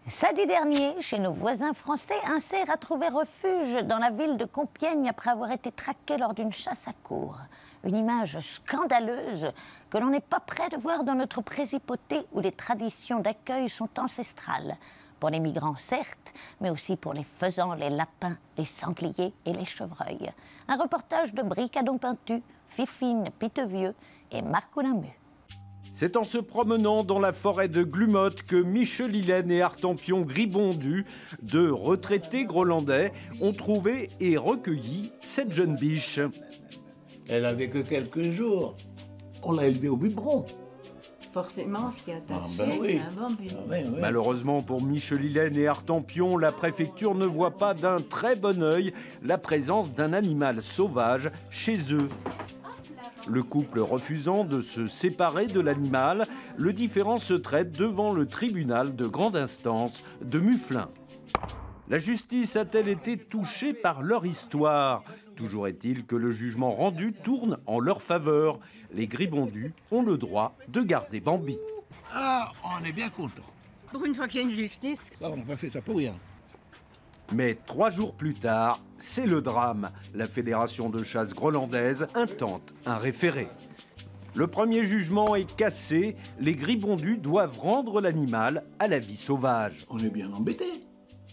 Samedi dernier, chez nos voisins français, un cerf a trouvé refuge dans la ville de Compiègne après avoir été traqué lors d'une chasse à courre. Une image scandaleuse que l'on n'est pas prêt de voir dans notre présipauté où les traditions d'accueil sont ancestrales. Pour les migrants, certes, mais aussi pour les faisans, les lapins, les sangliers et les chevreuils. Un reportage de Bricadon Pintu, Fifine Piteux-Vieux et Marc Oulamu. C'est en se promenant dans la forêt de Glumotte que Michel-Hélène et Artempion Gribondu, deux retraités grolandais, ont trouvé et recueilli cette jeune biche. Elle avait que quelques jours. On l'a élevée au biberon. Forcément, ce qui est attaché, oui. c'est un bambou. Oui. Malheureusement pour Michel-Hélène et Artempion, la préfecture ne voit pas d'un très bon œil la présence d'un animal sauvage chez eux. Le couple refusant de se séparer de l'animal, le différend se traite devant le tribunal de grande instance de Mufflin. La justice a-t-elle été touchée par leur histoire? Toujours est-il que le jugement rendu tourne en leur faveur. Les Gribondus ont le droit de garder Bambi. Ah, on est bien content. Pour une fois qu'il y a une justice. Ça, on n'a pas fait ça pour rien. Mais 3 jours plus tard, c'est le drame. La Fédération de chasse grolandaise intente un référé. Le premier jugement est cassé. Les Gribondus doivent rendre l'animal à la vie sauvage. On est bien embêtés.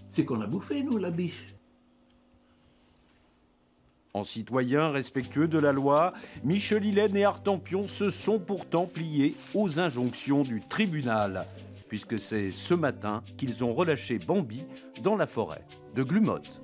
C'est qu'on l'a bouffé, nous, la biche. En citoyens respectueux de la loi, Michel-Hélène et Artempion se sont pourtant pliés aux injonctions du tribunal, puisque c'est ce matin qu'ils ont relâché Bambi dans la forêt de Glumotte.